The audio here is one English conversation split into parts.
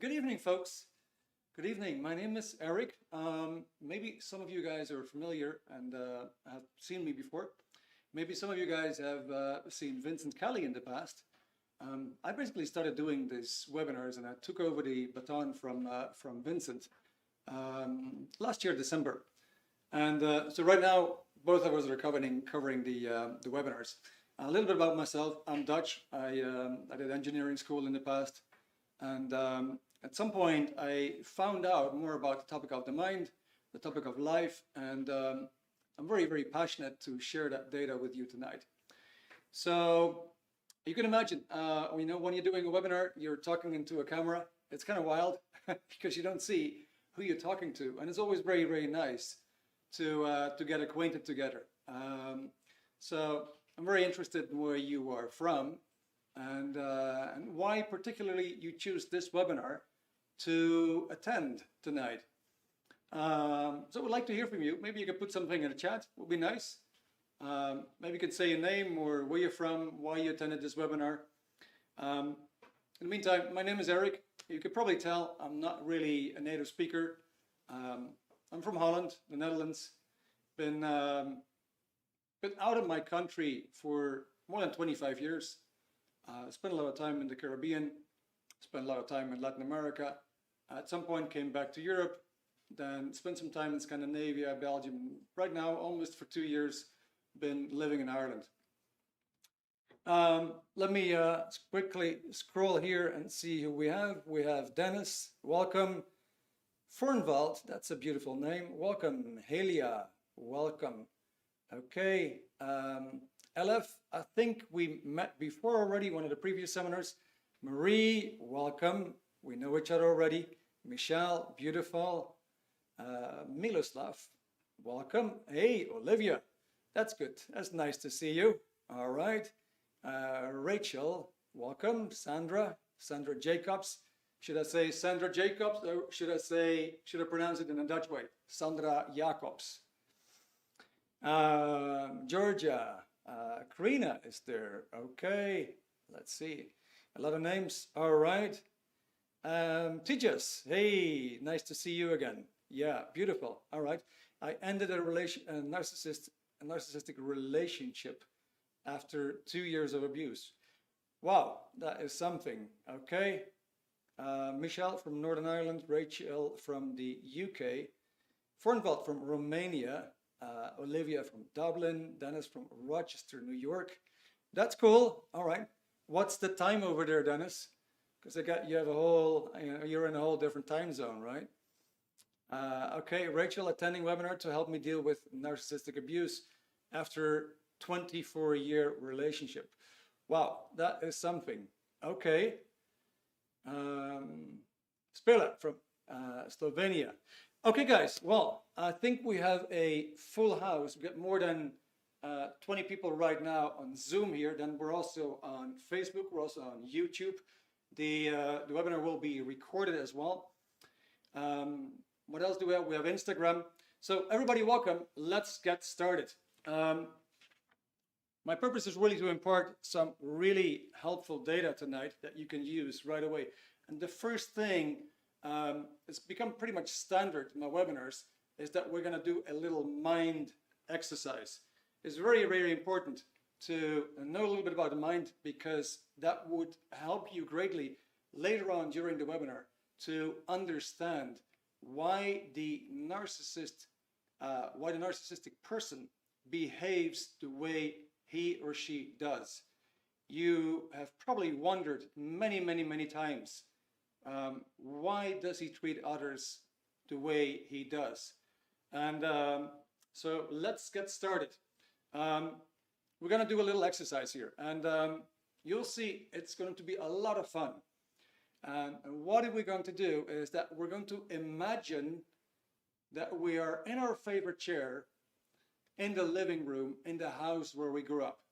Good evening, folks. Good evening. My name is Erik. Maybe some of you guys are familiar and have seen me before. Maybe some of you guys have seen Vincent Kelly in the past. I basically started doing these webinars and I took over the baton from Vincent last year, December. And so right now, both of us are covering the webinars. A little bit about myself. I'm Dutch. I did engineering school in the past. And at some point, I found out more about the topic of the mind, the topic of life, and I'm very, very passionate to share that data with you tonight. So you can imagine, when you're doing a webinar, you're talking into a camera. It's kind of wild because you don't see who you're talking to, and it's always very, very nice to get acquainted together. So I'm very interested in where you are from and why particularly you choose this webinar to attend tonight. So we'd like to hear from you. Maybe you could put something in the chat, would be nice. Maybe you could say your name or where you're from, why you attended this webinar. In the meantime, my name is Erik. You could probably tell I'm not really a native speaker. I'm from Holland, the Netherlands. Been out of my country for more than 25 years. Spent a lot of time in the Caribbean, spent a lot of time in Latin America. At some point came back to Europe, then spent some time in Scandinavia, Belgium. Right now, almost for 2 years, been living in Ireland. Let me quickly scroll here and see who we have. We have Dennis, welcome. Fernwald, that's a beautiful name. Welcome. Helia, welcome. Okay. Elif, I think we met before already, one of the previous seminars. Marie, welcome. We know each other already. Michelle, beautiful. Miloslav, welcome. Hey, Olivia, that's good. That's nice to see you. All right. Rachel, welcome. Sandra Jacobs. Should I say Sandra Jacobs or should I pronounce it in a Dutch way? Sandra Jacobs. Georgia, Karina is there. Okay, let's see. A lot of names. All right. Tejas, hey, nice to see you again. Yeah, beautiful. All right. I ended a narcissistic relationship after 2 years of abuse. Wow, that is something. Okay. Michelle from Northern Ireland, Rachel from the UK, Fernwald from Romania, Olivia from Dublin, Dennis from Rochester, New York. That's cool. All right. What's the time over there, Dennis? Because you have a whole, you're in a whole different time zone, right? Okay, Rachel, attending webinar to help me deal with narcissistic abuse after 24-year relationship. Wow, that is something. Okay. Spila from Slovenia. Okay, guys, well, I think we have a full house. We got more than 20 people right now on Zoom here. Then we're also on Facebook. We're also on YouTube. The webinar will be recorded as well. What else do we have? We have Instagram. So everybody welcome. Let's get started. My purpose is really to impart some really helpful data tonight that you can use right away. And the first thing, it's become pretty much standard in my webinars, is that we're going to do a little mind exercise. It's very, very important to know a little bit about the mind because that would help you greatly later on during the webinar to understand why the narcissistic person behaves the way he or she does. You have probably wondered many, many, many times, why does he treat others the way he does? And so let's get started. We're going to do a little exercise here, and you'll see it's going to be a lot of fun. And what we're going to do is that we're going to imagine that we are in our favorite chair in the living room in the house where we grew up.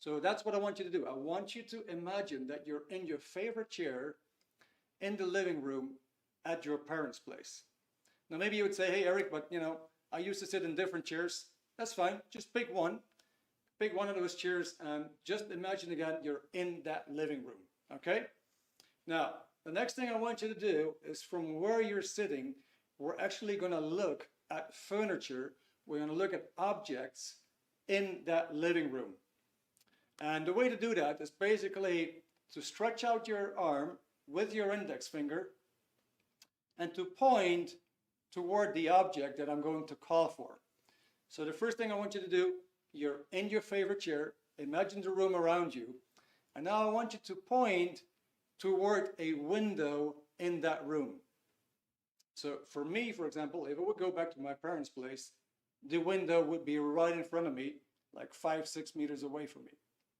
So that's what I want you to do. I want you to imagine that you're in your favorite chair in the living room at your parents' place. Now maybe you would say, hey Erik, but I used to sit in different chairs. That's fine. Just pick one. Pick one of those chairs and just imagine again you're in that living room. Okay? Now, the next thing I want you to do is from where you're sitting, we're actually going to look at furniture. We're going to look at objects in that living room. And the way to do that is basically to stretch out your arm with your index finger and to point toward the object that I'm going to call for. So the first thing I want you to do, you're in your favorite chair, imagine the room around you, and now I want you to point toward a window in that room. So for me, for example, if I would go back to my parents' place, the window would be right in front of me, like 5-6 meters away from me.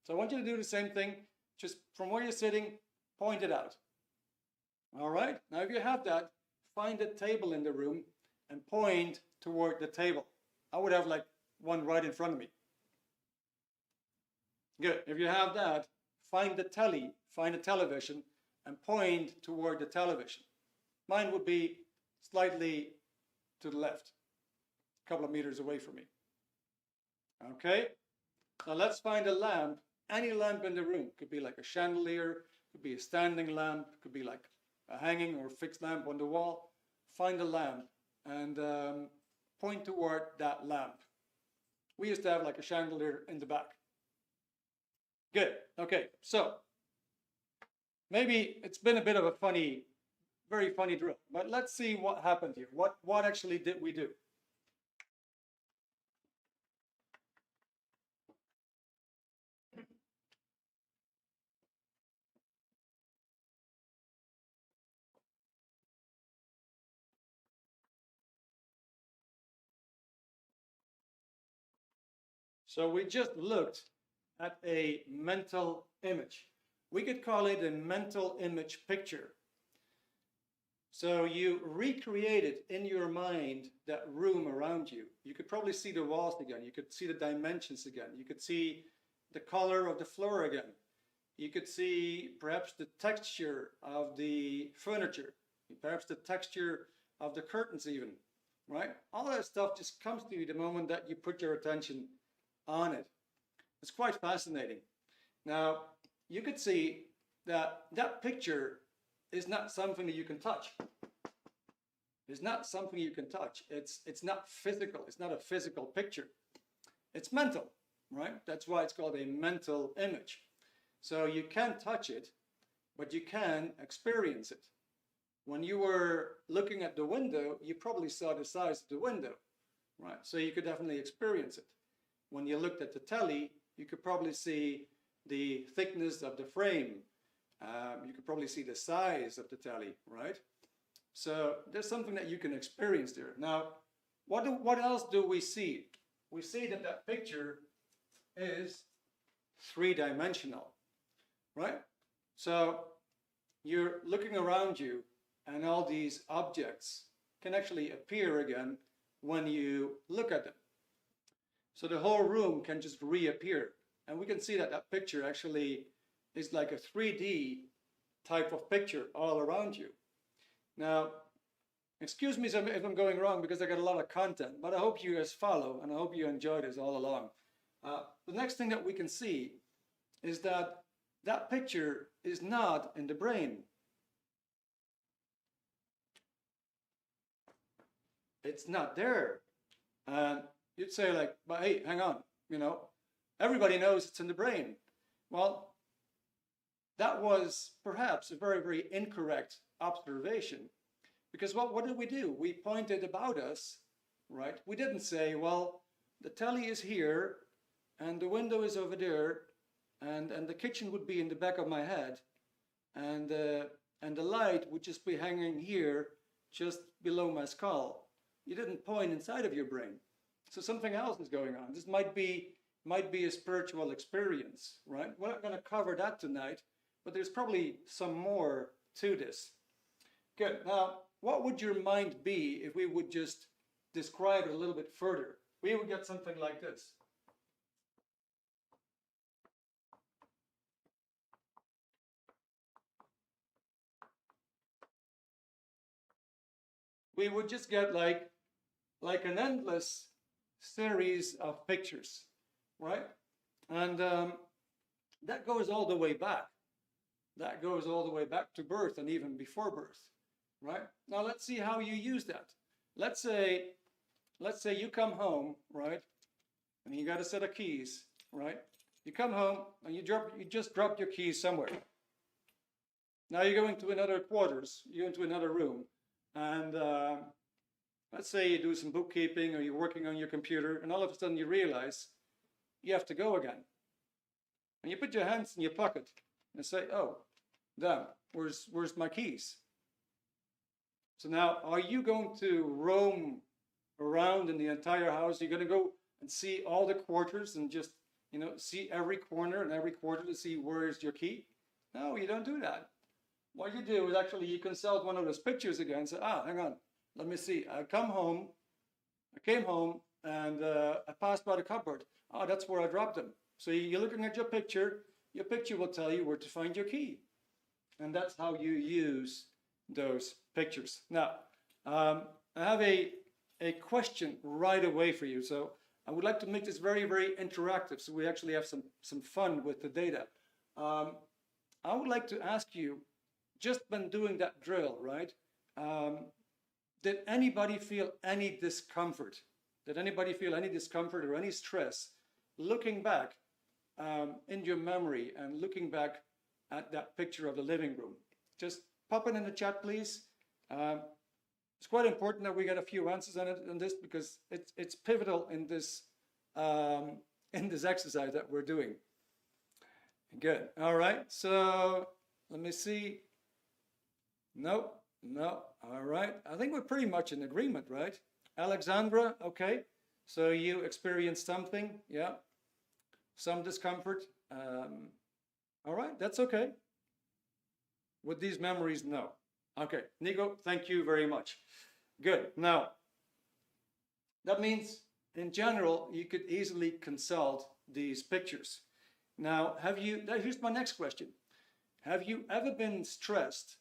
So I want you to do the same thing, just from where you're sitting, point it out. All right, now if you have that, find a table in the room and point toward the table. I would have like one right in front of me. Good, if you have that, find the telly, find a television and point toward the television. Mine would be slightly to the left, a couple of meters away from me. Okay, now let's find a lamp, any lamp in the room. Could be like a chandelier, could be a standing lamp, could be like a hanging or fixed lamp on the wall. Find a lamp and point toward that lamp. We used to have like a chandelier in the back. Good, okay, so maybe it's been a bit of a funny, very funny drill, but let's see what happened here. What actually did we do? So we just looked at a mental image. We could call it a mental image picture. So you recreated in your mind that room around you. You could probably see the walls again. You could see the dimensions again. You could see the color of the floor again. You could see perhaps the texture of the furniture, perhaps the texture of the curtains even, right? All that stuff just comes to you the moment that you put your attention on it. It's quite fascinating. Now, you could see that that picture is not something that you can touch. It's not something you can touch. It's not physical. It's not a physical picture. It's mental, right? That's why it's called a mental image. So you can't touch it, but you can experience it. When you were looking at the window, you probably saw the size of the window, right? So you could definitely experience it. When you looked at the telly, you could probably see the thickness of the frame. You could probably see the size of the telly, right? So there's something that you can experience there. Now, what else do we see? We see that that picture is three-dimensional, right? So you're looking around you and all these objects can actually appear again when you look at them. So the whole room can just reappear. And we can see that that picture actually is like a 3D type of picture all around you. Now, excuse me if I'm going wrong because I got a lot of content, but I hope you guys follow and I hope you enjoy this all along. The next thing that we can see is that that picture is not in the brain. It's not there. And you'd say like, but hey, hang on, you know, everybody knows it's in the brain. Well, that was perhaps a very, very incorrect observation. Because what did we do? We pointed about us, right? We didn't say, well, the telly is here and the window is over there and the kitchen would be in the back of my head and the light would just be hanging here just below my skull. You didn't point inside of your brain. So something else is going on. This might be a spiritual experience, right? We're not going to cover that tonight, but there's probably some more to this. Good. Now, what would your mind be if we would just describe it a little bit further? We would get something like this. We would just get like an endless series of pictures, right? And that goes all the way back. that goes all the way back to birth and even before birth, right? Now let's see how you use that. Let's say you come home, right? And you got a set of keys, right? You come home and you just dropped your keys somewhere. Now you're going to another quarters, you're into another room, and let's say you do some bookkeeping or you're working on your computer, and all of a sudden you realize you have to go again. And you put your hands in your pocket and say, oh, damn, where's my keys? So now, are you going to roam around in the entire house? You're going to go and see all the quarters and just, see every corner and every quarter to see where is your key? No, you don't do that. What you do is actually you consult one of those pictures again and say, hang on, let me see. I came home and I passed by the cupboard. Oh, that's where I dropped them. So you're looking at your picture will tell you where to find your key. And that's how you use those pictures. Now, I have a question right away for you. So I would like to make this very, very interactive so we actually have some fun with the data. I would like to ask you, just when doing that drill, right? Did anybody feel any discomfort? Did anybody feel any discomfort or any stress looking back in your memory and looking back at that picture of the living room? Just pop it in the chat, please. It's quite important that we get a few answers on this because it's pivotal in this exercise that we're doing. Good. All right. So let me see. No. All right. I think we're pretty much in agreement, right? Alexandra, okay. So you experienced something, yeah. Some discomfort. All right, that's okay. With these memories, no. Okay, Nico, thank you very much. Good. Now, that means in general, you could easily consult these pictures. Now, here's my next question. Have you ever been stressed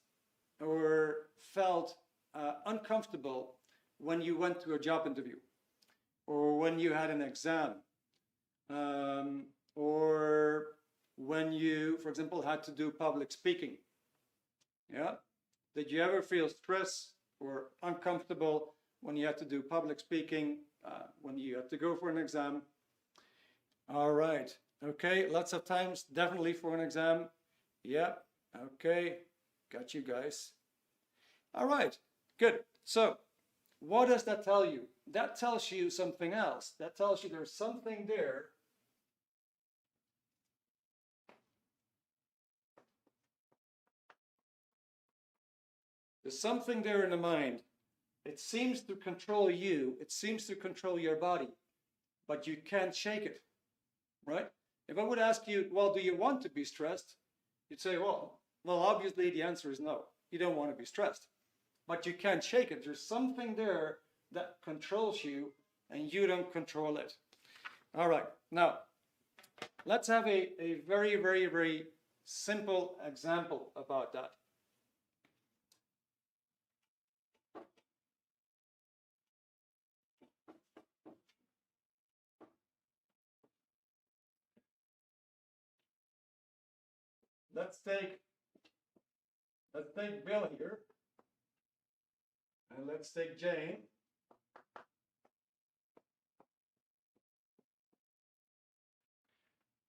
or felt uncomfortable when you went to a job interview or when you had an exam or when you, for example, had to do public speaking? Yeah. Did you ever feel stress or uncomfortable when you had to do public speaking, when you had to go for an exam? All right. Okay. Lots of times, definitely for an exam. Yeah. Okay. Got you guys. All right. Good. So what does that tell you? That tells you something else. That tells you there's something there. There's something there in the mind. It seems to control you. It seems to control your body, but you can't shake it, right? If I would ask you, well, do you want to be stressed? You'd say, well, obviously the answer is no. You don't want to be stressed, but you can't shake it. There's something there that controls you and you don't control it. All right. Now, let's have a very, very, very simple example about that. Let's take Bill here, and let's take Jane.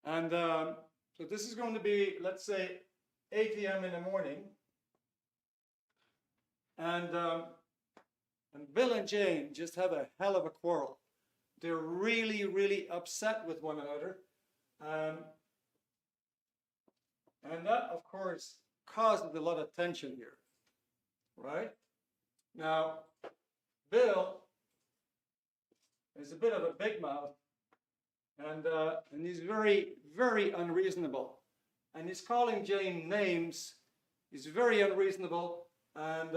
And so this is going to be, let's say, 8 a.m. in the morning. And Bill and Jane just have a hell of a quarrel. They're really, really upset with one another. And that, of course, causes a lot of tension here, right? Now, Bill is a bit of a big mouth, and he's very, very unreasonable. And he's calling Jane names. He's very unreasonable. And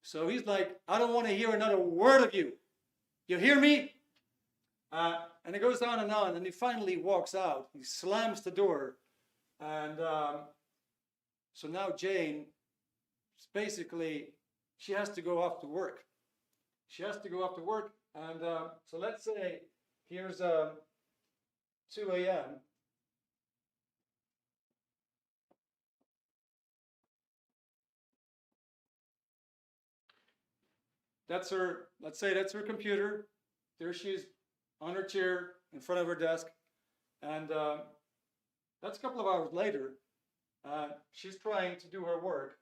so he's like, I don't want to hear another word of you. You hear me? And it goes on, and he finally walks out. He slams the door. And so now Jane, basically, she has to go off to work. She has to go off to work. And so let's say here's 2 a.m. That's her, let's say that's her computer. There she is on her chair in front of her desk. And that's a couple of hours later. She's trying to do her work.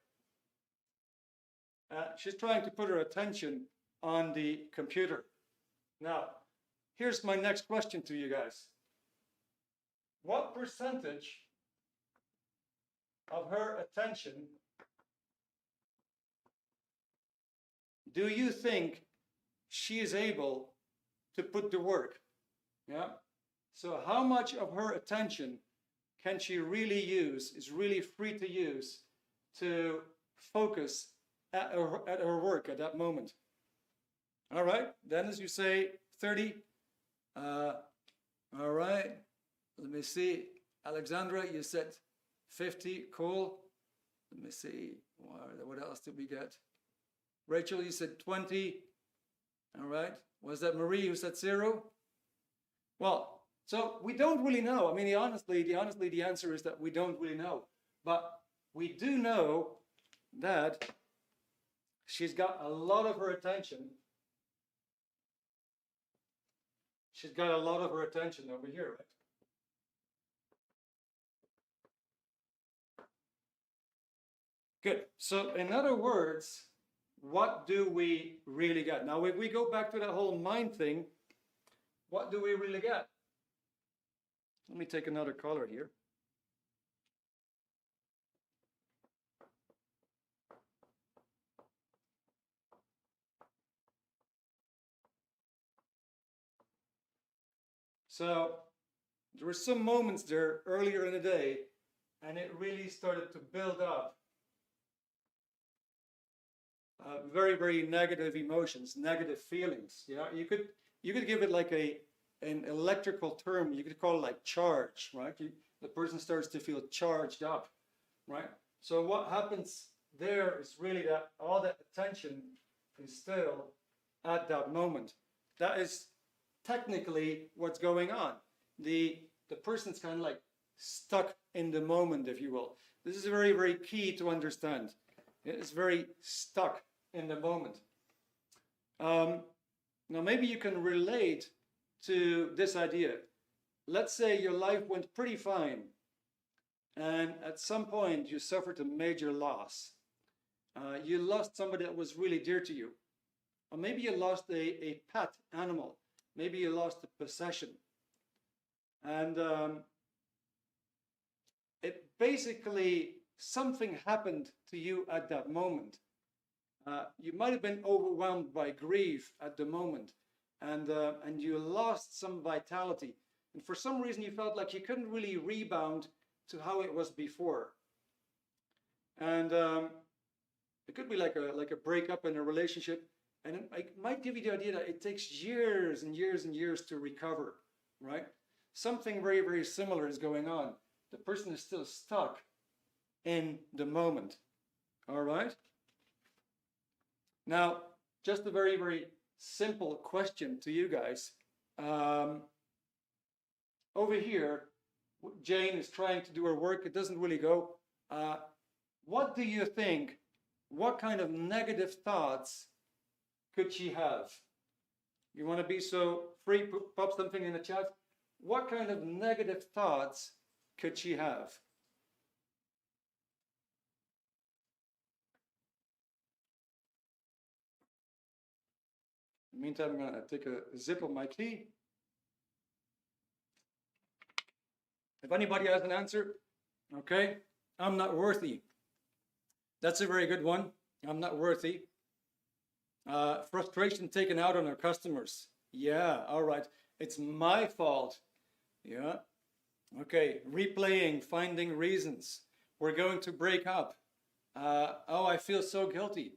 She's trying to put her attention on the computer. Now, here's my next question to you guys. What percentage of her attention do you think she is able to put to work? Yeah. So how much of her attention can she really use, is really free to use to focus at her work at that moment? All right, Dennis, you say 30. All right, let me see. Alexandra, you said 50. Cool. Let me see. What else did we get? Rachel, you said 20. All right. Was that Marie who said 0? Well, so we don't really know. I mean, honestly, the answer is that we don't really know. But we do know that she's got a lot of her attention. She's got a lot of her attention over here, right? Good. So in other words, what do we really get? Now, if we go back to that whole mind thing, what do we really get? Let me take another color here. So there were some moments there earlier in the day, and it really started to build up very, very negative emotions, negative feelings. Yeah, you could give it like an electrical term. You could call it like charge, right? The person starts to feel charged up, right? So what happens there is really that all that attention is still at that moment. That is technically what's going on. The person's kind of like stuck in the moment, if you will. This is very, very key to understand. It's very stuck in the moment. Now maybe you can relate to this idea. Let's say your life went pretty fine, and at some point you suffered a major loss. You lost somebody that was really dear to you. Or maybe you lost a pet animal. Maybe you lost a possession. And it basically, something happened to you at that moment. You might have been overwhelmed by grief at the moment, and you lost some vitality. And for some reason, you felt like you couldn't really rebound to how it was before. And it could be like a breakup in a relationship. And it might give you the idea that it takes years and years and years to recover, right? Something very, very similar is going on. The person is still stuck in the moment, all right? Now, just a very, very simple question to you guys. Over here, Jane is trying to do her work. It doesn't really go. What do you think? What kind of negative thoughts could she have? You want to be so free, pop something in the chat. What kind of negative thoughts could she have? In the meantime, I'm going to take a zip of my tea. If anybody has an answer, okay. I'm not worthy. That's a very good one. I'm not worthy. Frustration taken out on our customers. Yeah, all right. It's my fault. Yeah. Okay, replaying, finding reasons. We're going to break up. Oh, I feel so guilty.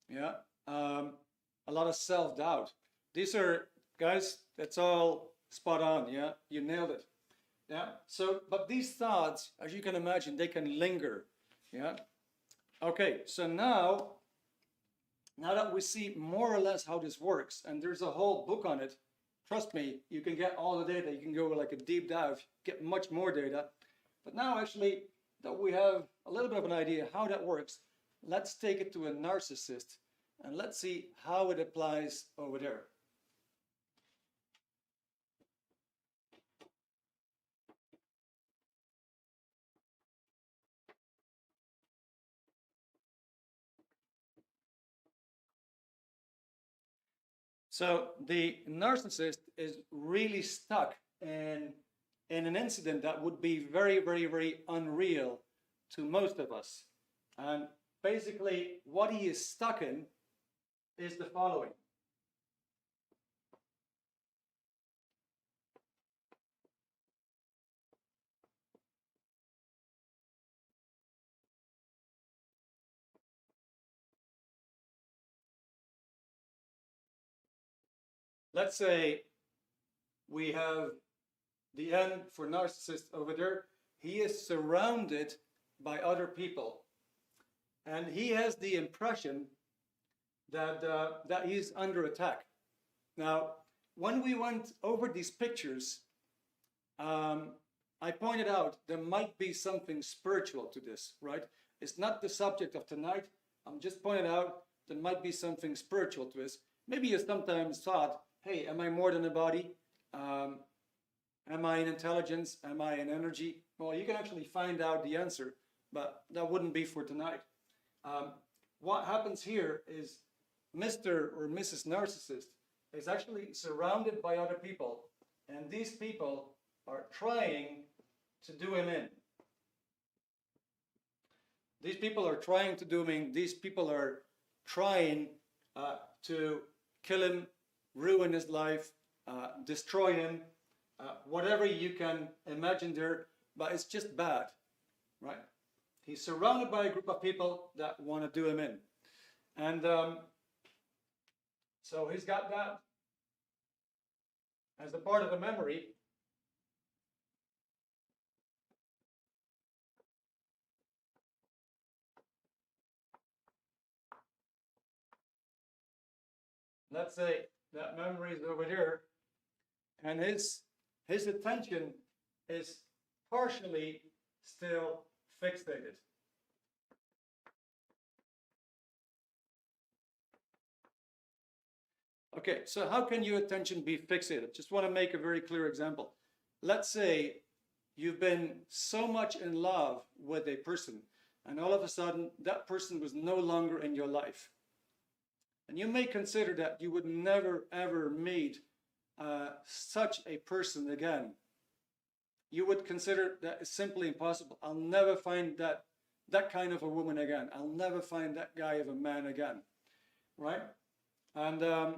Yeah. A lot of self-doubt. These are, guys, that's all spot on. Yeah, you nailed it. Yeah. So, but these thoughts, as you can imagine, they can linger. Yeah. Okay, so now that we see more or less how this works, and there's a whole book on it, trust me, you can get all the data. You can go like a deep dive, get much more data. But now actually that we have a little bit of an idea how that works, let's take it to a narcissist and let's see how it applies over there. So the narcissist is really stuck in an incident that would be very, very, very unreal to most of us. And basically, what he is stuck in is the following. Let's say we have the N for narcissist over there. He is surrounded by other people, and he has the impression that that he's under attack. Now, when we went over these pictures, I pointed out there might be something spiritual to this, right? It's not the subject of tonight. I'm just pointing out there might be something spiritual to this. Maybe you sometimes thought, hey, am I more than a body? Am I an intelligence? Am I an energy? Well, you can actually find out the answer, but that wouldn't be for tonight. What happens here is Mr. or Mrs. Narcissist is actually surrounded by other people, and these people are trying to do him in. These people are trying to do him in. These people are trying to kill him, ruin his life, destroy him, whatever you can imagine there, but it's just bad, right? He's surrounded by a group of people that want to do him in. And so he's got that as a part of the memory. Let's say that memory is over there, and his attention is partially still fixated. Okay, so how can your attention be fixated? Just want to make a very clear example. Let's say you've been so much in love with a person, and all of a sudden that person was no longer in your life. And you may consider that you would never ever meet such a person again. You would consider that it's simply impossible. I'll never find that kind of a woman again. I'll never find that guy of a man again, right? And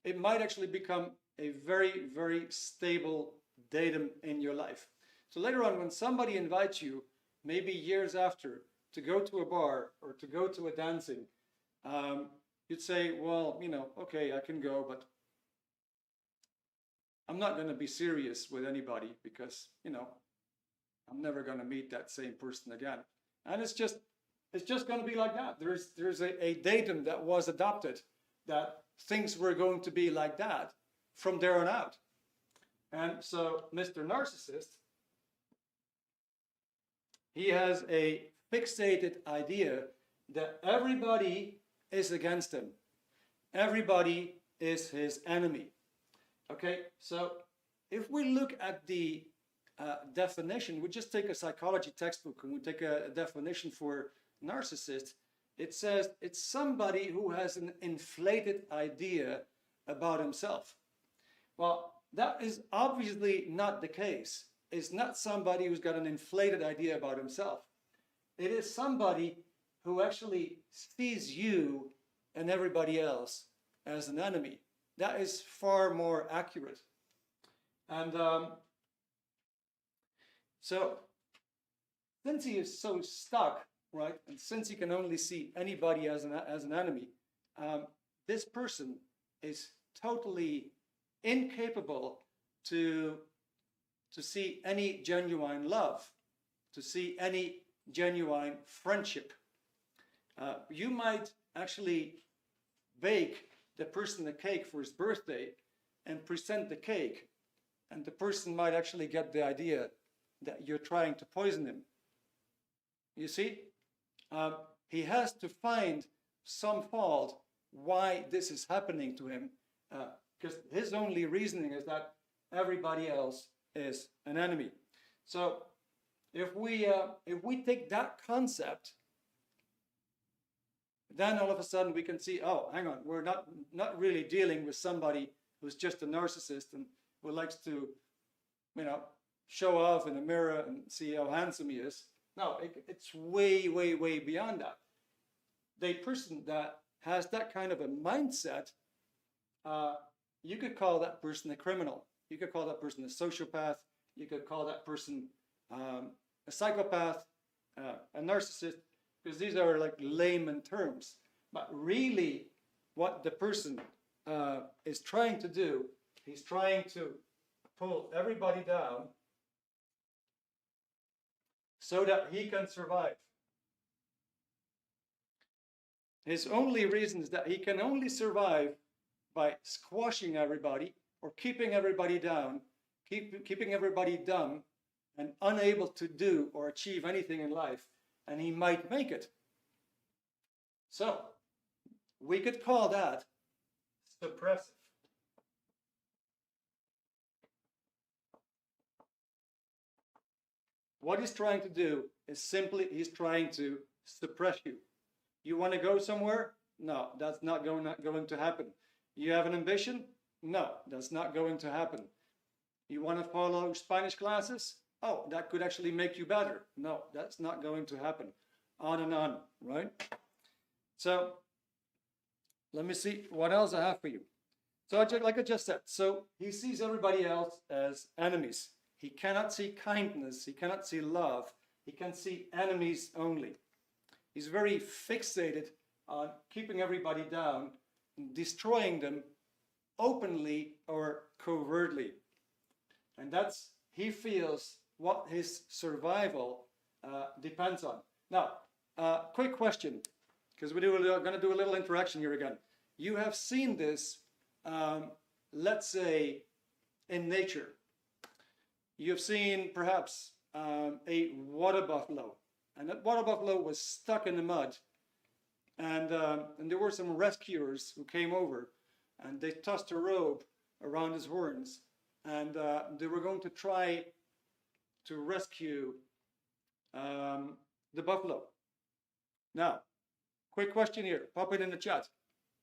it might actually become a very, very stable datum in your life. So later on, when somebody invites you, maybe years after, to go to a bar or to go to a dancing, you'd say, well, you know, okay, I can go, but I'm not going to be serious with anybody because, you know, I'm never going to meet that same person again. And it's just going to be like that. There's a datum that was adopted that things were going to be like that from there on out. And so Mr. Narcissist, he has a fixated idea that everybody is against him. Everybody is his enemy. Okay, so if we look at the definition, we just take a psychology textbook and we take a definition for narcissist. It says it's somebody who has an inflated idea about himself. Well, that is obviously not the case. It's not somebody who's got an inflated idea about himself. It is somebody who actually sees you and everybody else as an enemy. That is far more accurate. And so since he is so stuck, right, and since he can only see anybody as an enemy, this person is totally incapable to see any genuine love, to see any genuine friendship. You might actually bake the person a cake for his birthday and present the cake, and the person might actually get the idea that you're trying to poison him. You see? He has to find some fault why this is happening to him, because his only reasoning is that everybody else is an enemy. So if we take that concept, then all of a sudden we can see, oh, hang on, we're not really dealing with somebody who's just a narcissist and who likes to, show off in a mirror and see how handsome he is. No, it's way, way, way beyond that. The person that has that kind of a mindset, you could call that person a criminal. You could call that person a sociopath. You could call that person a psychopath, a narcissist, because these are like layman terms. But really, what the person is trying to do, he's trying to pull everybody down so that he can survive. His only reason is that he can only survive by squashing everybody or keeping everybody down, keeping everybody dumb and unable to do or achieve anything in life, and he might make it. So we could call that suppressive. What he's trying to do is simply, he's trying to suppress you. You want to go somewhere? No, that's not going to happen. You have an ambition? No, that's not going to happen. You want to follow Spanish classes? Oh, that could actually make you better. No, that's not going to happen. On and on, right? So let me see what else I have for you. So like I just said, so he sees everybody else as enemies. He cannot see kindness. He cannot see love. He can see enemies only. He's very fixated on keeping everybody down, destroying them openly or covertly. And that's, he feels, what his survival depends on. Now, quick question, because we're going to do a little interaction here again. You have seen this, let's say, in nature. You've seen perhaps a water buffalo, and that water buffalo was stuck in the mud, and there were some rescuers who came over, and they tossed a rope around his horns, and they were going to try to rescue the buffalo. Now, quick question here, pop it in the chat.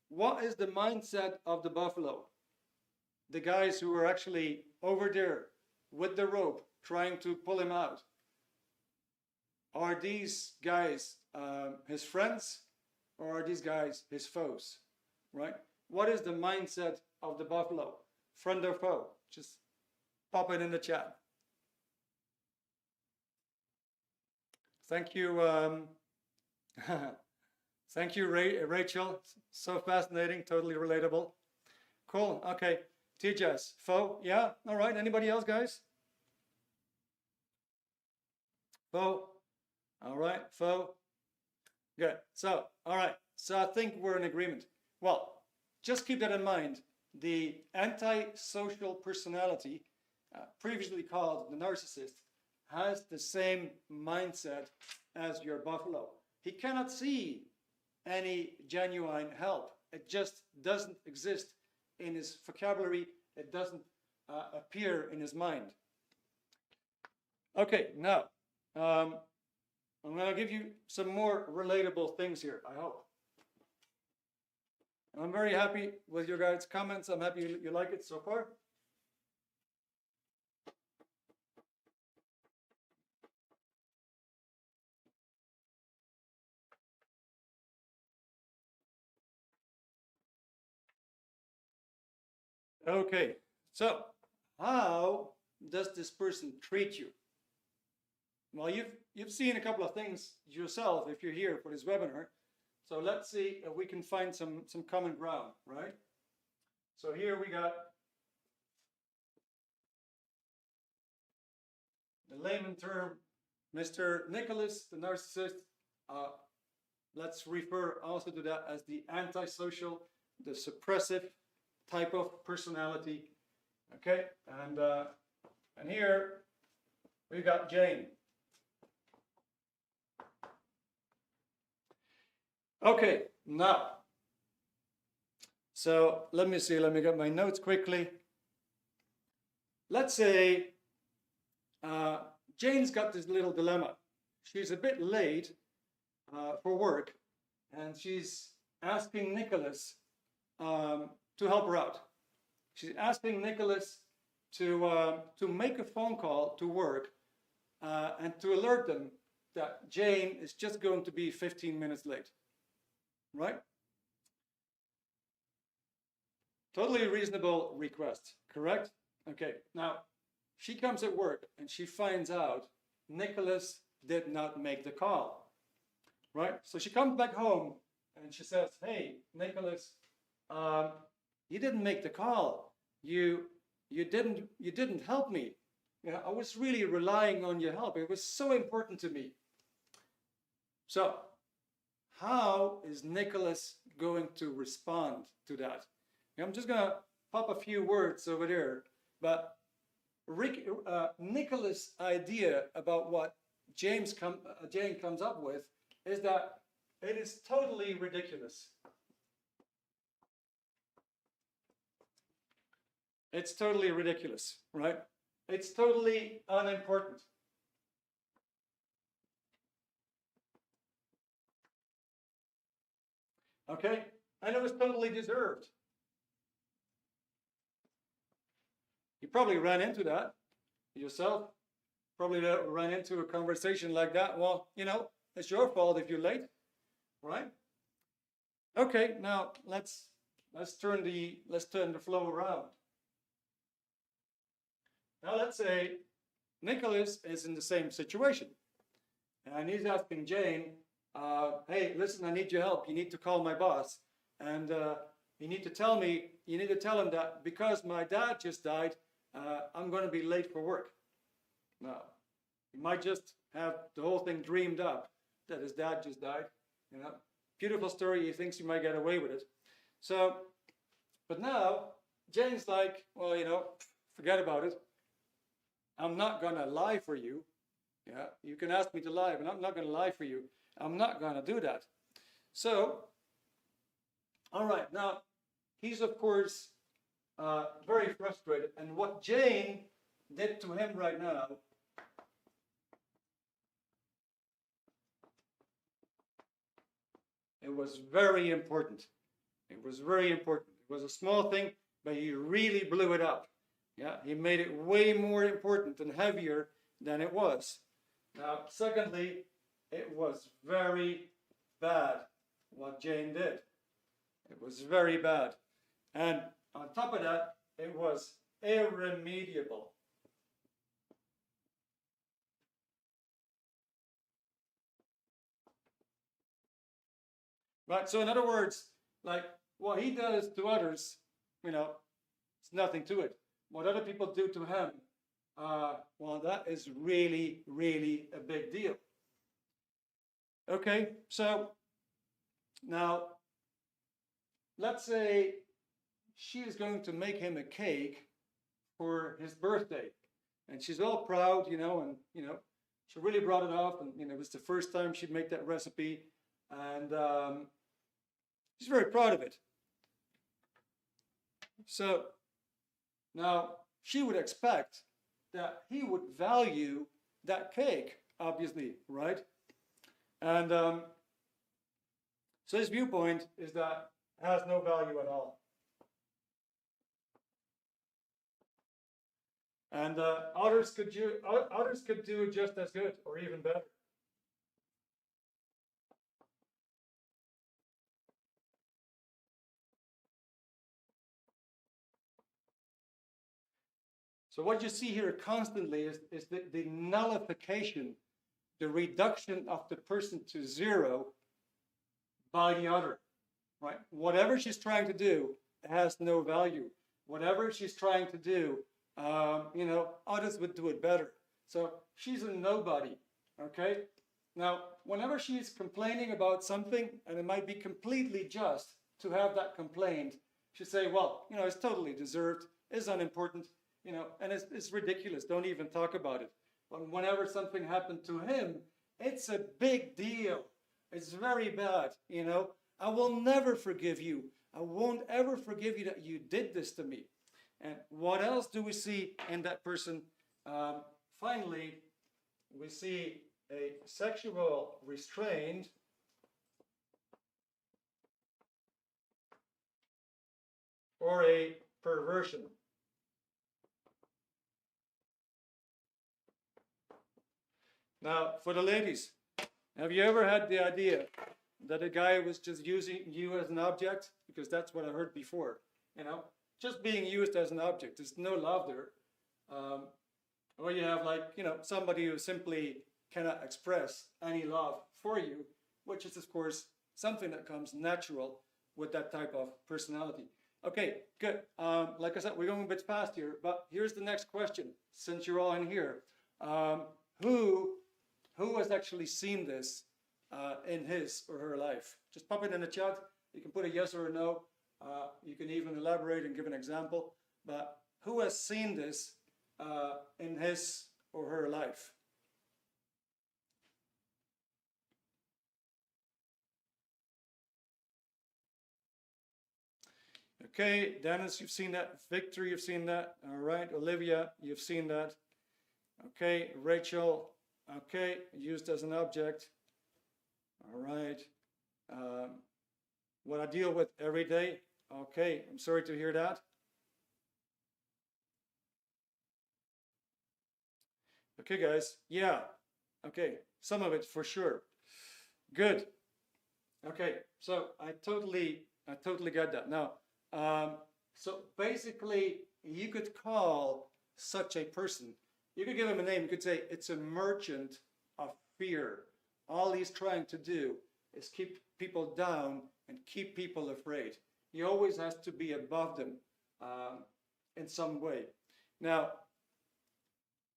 What is the mindset of the buffalo? The guys who are actually over there with the rope trying to pull him out. Are these guys his friends, or are these guys his foes, right? What is the mindset of the buffalo? Friend or foe? Just pop it in the chat. Thank you. Thank you, Rachel. So fascinating, totally relatable. Cool, okay. TJS, foe, yeah, all right. Anybody else, guys? Foe, all right, foe. Good, so, all right. So I think we're in agreement. Well, just keep that in mind. The antisocial personality, previously called the narcissist, has the same mindset as your buffalo. He cannot see any genuine help. It just doesn't exist in his vocabulary. It doesn't appear in his mind. Okay, now I'm going to give you some more relatable things here, I hope. I'm very happy with your guys' comments. I'm happy you like it so far. Okay, so how does this person treat you? Well, you've seen a couple of things yourself if you're here for this webinar. So let's see if we can find some common ground, right? So here we got the layman term, Mr. Nicholas, the narcissist. Let's refer also to that as the antisocial, the suppressive type of personality. Okay, and here we've got Jane. Okay, now So let me see, let me get my notes quickly. Let's say Jane's got this little dilemma. She's a bit late for work, and she's asking Nicholas to help her out. She's asking Nicholas to make a phone call to work and to alert them that Jane is just going to be 15 minutes late, right? Totally reasonable request, correct? Okay, now she comes at work and she finds out Nicholas did not make the call, right? So she comes back home and she says, hey, Nicholas, you didn't make the call. You didn't help me. You know, I was really relying on your help. It was so important to me. So how is Nicholas going to respond to that? I'm just going to pop a few words over there, but Nicholas' idea about what Jane comes up with is that it is totally ridiculous. It's totally ridiculous, right? It's totally unimportant. Okay? And it was totally deserved. You probably ran into that yourself. Probably ran into a conversation like that. Well, you know, it's your fault if you're late, right? Okay, now let's turn the flow around. Now let's say Nicholas is in the same situation, and he's asking Jane, "Hey, listen, I need your help. You need to call my boss, and you need to tell him that because my dad just died, I'm going to be late for work." Now, he might just have the whole thing dreamed up that his dad just died. You know, beautiful story. He thinks he might get away with it. So, but now Jane's like, well, you know, forget about it. I'm not going to lie for you. Yeah, you can ask me to lie, but I'm not going to lie for you. I'm not going to do that. So, all right, now he's of course very frustrated, and what Jane did to him right now it was very important. It was very important. It was a small thing, but he really blew it up. Yeah, he made it way more important and heavier than it was. Now, secondly, it was very bad what Jane did. It was very bad. And on top of that, it was irremediable. Right, so in other words, like what he does to others, you know, it's nothing to it. What other people do to him, well, that is really, really a big deal. Okay, so now let's say she is going to make him a cake for his birthday, and she's all proud, you know, and you know, she really brought it off, and you know, it was the first time she'd make that recipe, and she's very proud of it. So now she would expect that he would value that cake, obviously, right? And so his viewpoint is that it has no value at all. And others could do just as good or even better. So what you see here constantly is the nullification, the reduction of the person to zero by the other, right? Whatever she's trying to do has no value. Whatever she's trying to do, you know, others would do it better. So she's a nobody, okay? Now, whenever she's complaining about something, and it might be completely just to have that complaint, she'll say, well, you know, it's totally deserved, it's unimportant, you know, and it's ridiculous, don't even talk about it. But whenever something happened to him, it's a big deal. It's very bad, you know. I will never forgive you. I won't ever forgive you that you did this to me. And what else do we see in that person? Finally, we see a sexual restraint or a perversion. Now, for the ladies, have you ever had the idea that a guy was just using you as an object? Because that's what I heard before, you know, just being used as an object. There's no love there. Or you have, like, you know, somebody who simply cannot express any love for you, which is, of course, something that comes natural with that type of personality. Okay, good. Like I said, we're going a bit fast here, but here's the next question. Since you're all in here, who has actually seen this in his or her life? Just pop it in the chat. You can put a yes or a no. You can even elaborate and give an example. But who has seen this in his or her life? Okay, Dennis, you've seen that. Victor, you've seen that. All right, Olivia, you've seen that. Okay, Rachel, okay, used as an object. All right. What I deal with every day. Okay, I'm sorry to hear that. Okay, guys. Yeah. Okay, some of it for sure. Good. Okay, so I totally get that. Now, so basically, you could call such a person, you could give him a name. You could say it's a merchant of fear. All he's trying to do is keep people down and keep people afraid. He always has to be above them in some way. Now,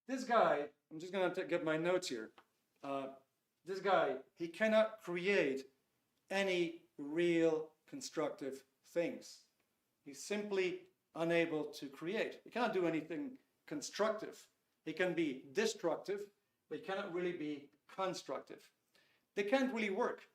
this guy, I'm just going to get my notes here. This guy, he cannot create any real constructive things. He's simply unable to create. He can't do anything constructive. He can be destructive, but he cannot really be constructive. They can't really work.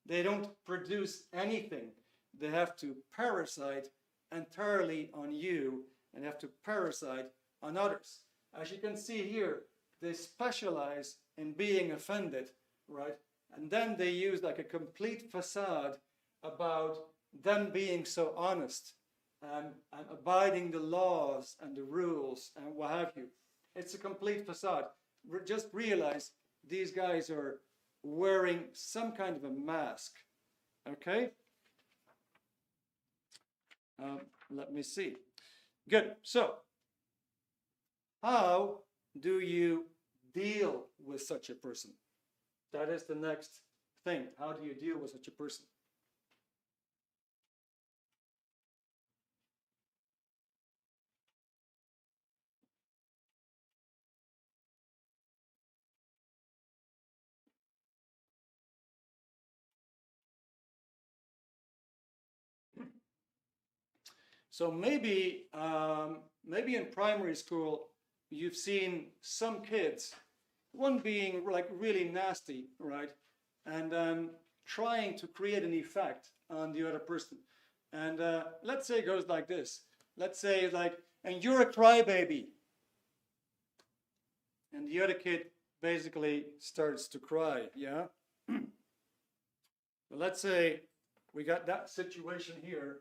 They don't produce anything. They have to parasite entirely on you and have to parasite on others. As you can see here, they specialize in being offended, right? And then they use like a complete facade about them being so honest and abiding the laws and the rules and what have you. It's a complete facade. Just realize these guys are wearing some kind of a mask, okay? Let me see. Good. So, how do you deal with such a person? That is the next thing. How do you deal with such a person? So maybe in primary school, you've seen some kids, one being like really nasty, right? And trying to create an effect on the other person. And let's say it goes like this. Let's say like, and you're a crybaby. And the other kid basically starts to cry, yeah? But let's say we got that situation here.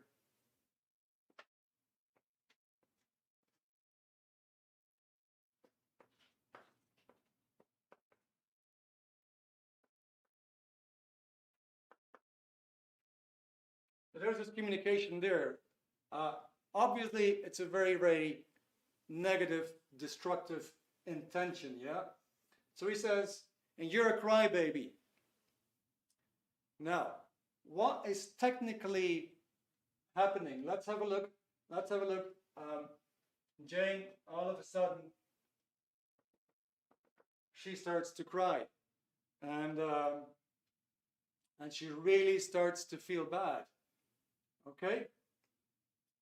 So there's this communication there. Obviously, it's a very, very negative, destructive intention, yeah? So he says, and you're a crybaby. Now, what is technically happening? Let's have a look. Let's have a look. Jane, all of a sudden, she starts to cry. And she really starts to feel bad. Okay?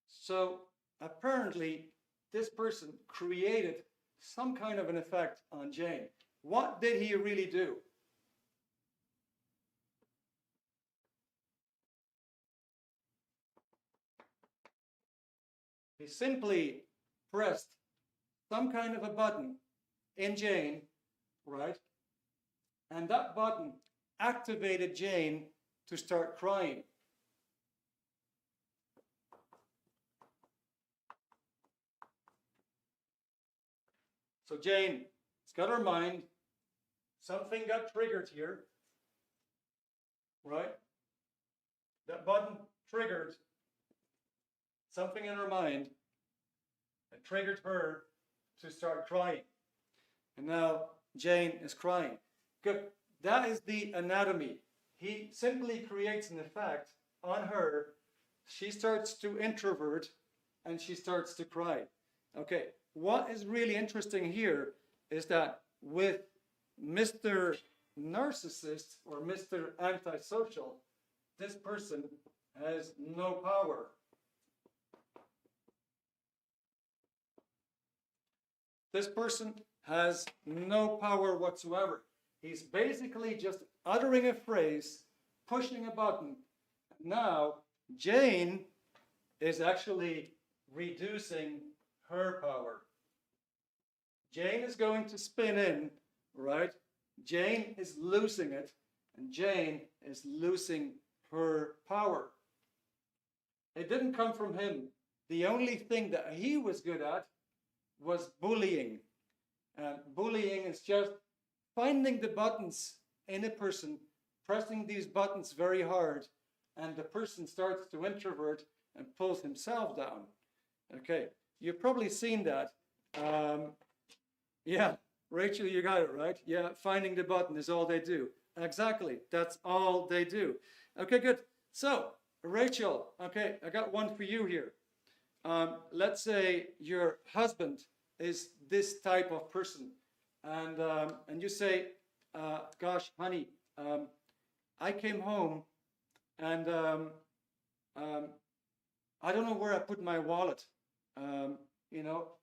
So apparently, this person created some kind of an effect on Jane. What did he really do? he simply pressed some kind of a button in Jane, right? And that button activated Jane to start crying. So Jane, it's got her mind, something got triggered here, right? That button triggered something in her mind that triggered her to start crying. And now Jane is crying. Good. That is the anatomy. He simply creates an effect on her. She starts to introvert and she starts to cry. Okay. What is really interesting here is that with Mr. Narcissist or Mr. Antisocial, this person has no power. This person has no power whatsoever. He's basically just uttering a phrase, pushing a button. Now, Jane is actually reducing her power. Jane is going to spin in, right? Jane is losing it, and Jane is losing her power. It didn't come from him. The only thing that he was good at was bullying. And bullying is just finding the buttons in a person, pressing these buttons very hard, and the person starts to introvert and pulls himself down. Okay, you've probably seen that. Yeah, Rachel, you got it right. Yeah, finding the button is all they do. Exactly, that's all they do. Okay, good. So, Rachel, okay, I got one for you here. Let's say your husband is this type of person, and you say, gosh, honey, I came home and I don't know where I put my wallet, but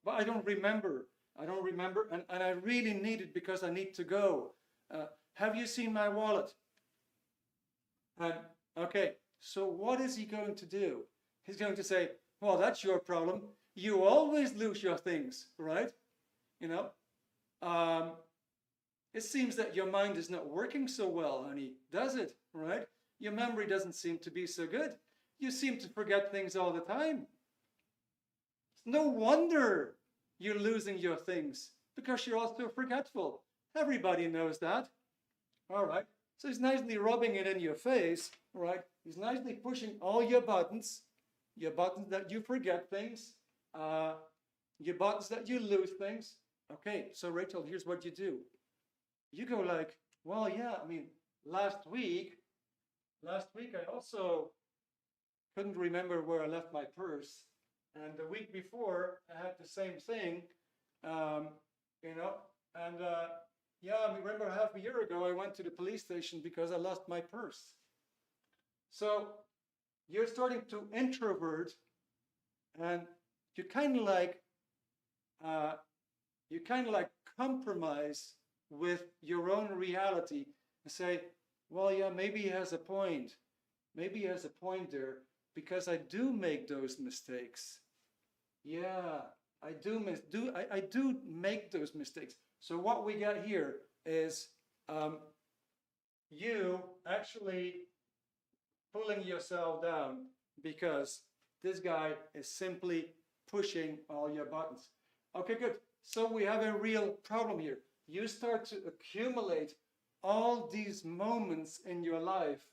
I don't remember. And I really need it because I need to go. Have you seen my wallet? Okay, so what is he going to do? He's going to say, well, that's your problem. You always lose your things, right? It seems that your mind is not working so well, honey, does it, right? Your memory doesn't seem to be so good. You seem to forget things all the time. It's no wonder you're losing your things, because you're also forgetful. Everybody knows that. All right. So he's nicely rubbing it in your face, right? He's nicely pushing all your buttons that you forget things, your buttons that you lose things. Okay, so Rachel, here's what you do. You go like, well, yeah, I mean, last week I also couldn't remember where I left my purse. And the week before, I had the same thing, yeah, I remember half a year ago, I went to the police station because I lost my purse. So you're starting to introvert, and you kind of like compromise with your own reality and say, well, yeah, maybe he has a point. Maybe he has a point there, because I do make those mistakes. Yeah, I do make those mistakes. So what we got here is you actually pulling yourself down because this guy is simply pushing all your buttons. Okay, good. So we have a real problem here. You start to accumulate all these moments in your life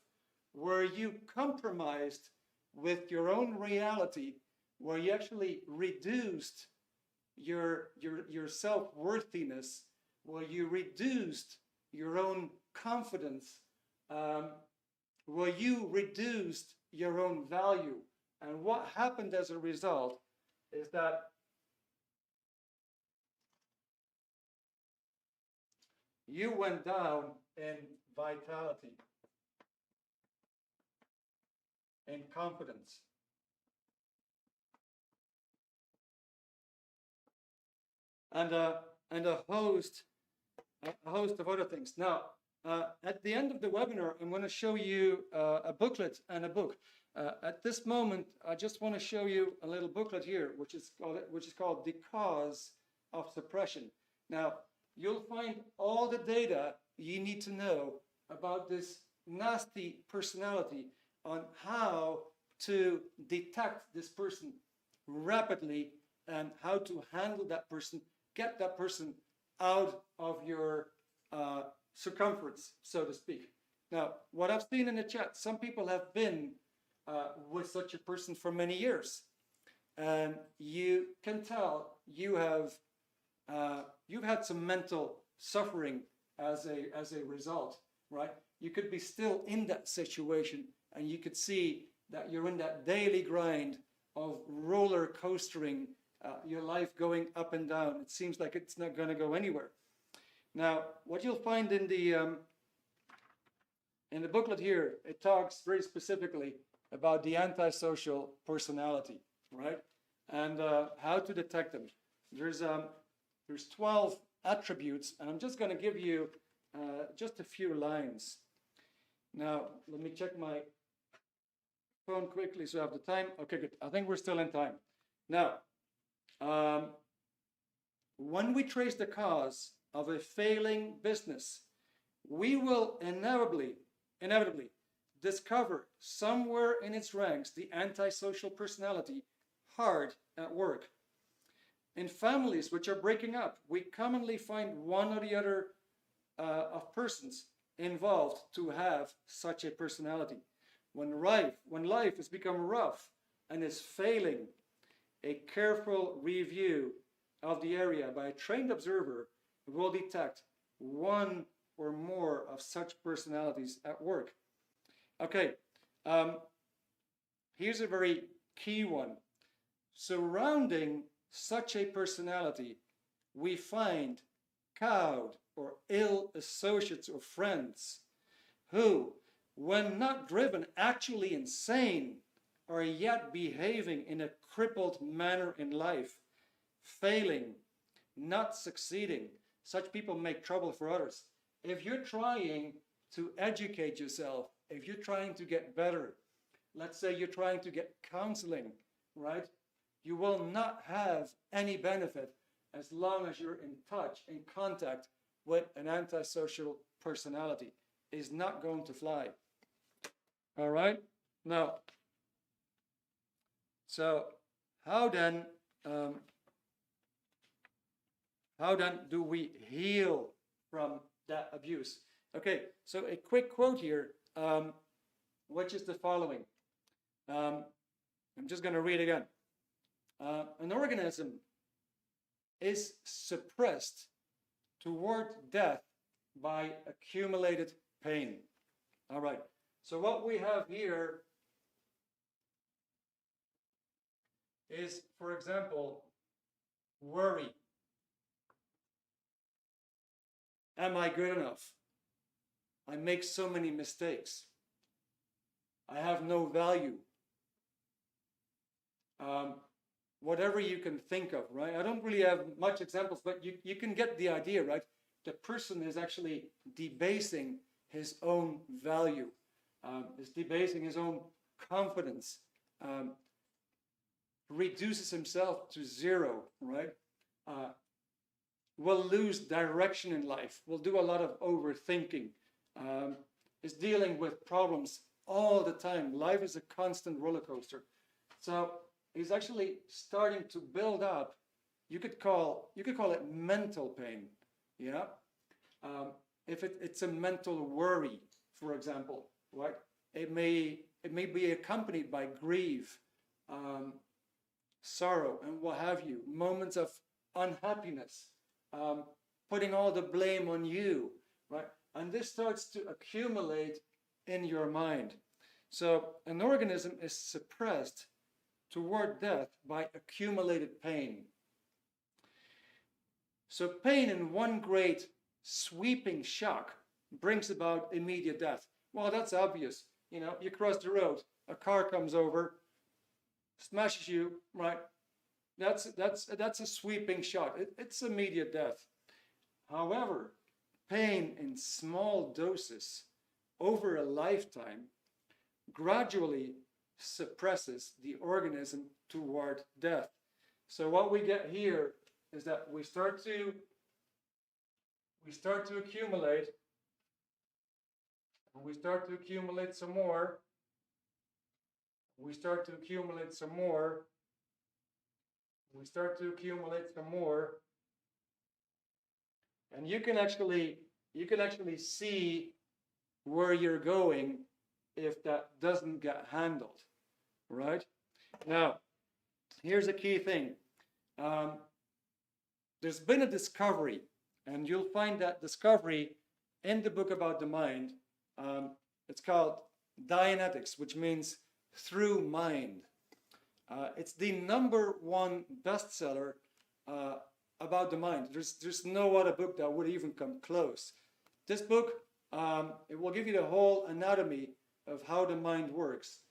where you compromised with your own reality, where you actually reduced your self-worthiness, where you reduced your own confidence, where you reduced your own value. And what happened as a result is that you went down in vitality, in confidence. And a host of other things. Now, At the end of the webinar, I'm going to show you a booklet and a book. At this moment, I just want to show you a little booklet here, which is called The Cause of Suppression. Now, you'll find all the data you need to know about this nasty personality, on how to detect this person rapidly and how to handle that person, get that person out of your circumference, so to speak. Now, what I've seen in the chat, some people have been with such a person for many years, and you can tell you've had some mental suffering as a result, right? You could be still in that situation, and you could see that you're in that daily grind of roller coastering your life, going up and down. It seems like it's not going to go anywhere. Now, what you'll find in the booklet here, it talks very specifically about the antisocial personality, right? And how to detect them. There's 12 attributes, and I'm just going to give you just a few lines. Now, let me check my phone quickly so I have the time. Okay, good. I think we're still in time. Now, when we trace the cause of a failing business, we will inevitably discover somewhere in its ranks the antisocial personality hard at work. In families which are breaking up, we commonly find one or the other of persons involved to have such a personality. When life has become rough and is failing, a careful review of the area by a trained observer will detect one or more of such personalities at work. Okay, here's a very key one. Surrounding such a personality, we find cowed or ill associates or friends who, when not driven, actually insane, are yet behaving in a crippled manner in life, failing, not succeeding. Such people make trouble for others. If you're trying to educate yourself, if you're trying to get better, let's say you're trying to get counseling, right? You will not have any benefit as long as you're in touch, in contact with an antisocial personality. It's not going to fly. All right? Now, so how then do we heal from that abuse? Okay, so a quick quote here, which is the following. I'm just going to read again. An organism is suppressed toward death by accumulated pain. All right, so what we have here is, for example, worry. Am I good enough? I make so many mistakes. I have no value. Whatever you can think of, right? I don't really have much examples, but you can get the idea, right? The person is actually debasing his own value, is debasing his own confidence, reduces himself to zero, right? Will lose direction in life, will do a lot of overthinking, is dealing with problems all the time. Life is a constant roller coaster. So he's actually starting to build up, you could call it mental pain, yeah? If it's a mental worry, for example, right? It may be accompanied by grief, sorrow, and what have you, moments of unhappiness, putting all the blame on you, right? And this starts to accumulate in your mind. So an organism is suppressed toward death by accumulated pain. So pain in one great sweeping shock brings about immediate death. Well, that's obvious. You know, you cross the road, a car comes over, smashes you, right? That's a sweeping shot. It's immediate death. However, pain in small doses over a lifetime gradually suppresses the organism toward death. So what we get here is that we start to accumulate, and we start to accumulate some more. We start to accumulate some more. We start to accumulate some more. And you can actually see where you're going if that doesn't get handled, right? Now, here's a key thing. There's been a discovery, and you'll find that discovery in the book about the mind. It's called Dianetics, which means through mind. It's the #1 bestseller about the mind. There's no other book that would even come close. This book, it will give you the whole anatomy of how the mind works,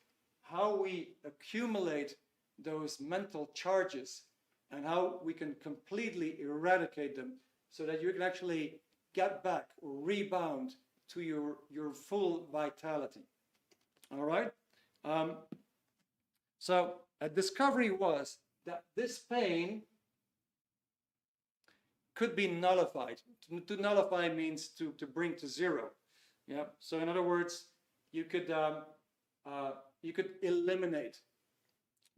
how we accumulate those mental charges, and how we can completely eradicate them so that you can actually get back or rebound to your full vitality. All right? So a discovery was that this pain could be nullified. To nullify means to bring to zero. Yeah. So in other words, you could eliminate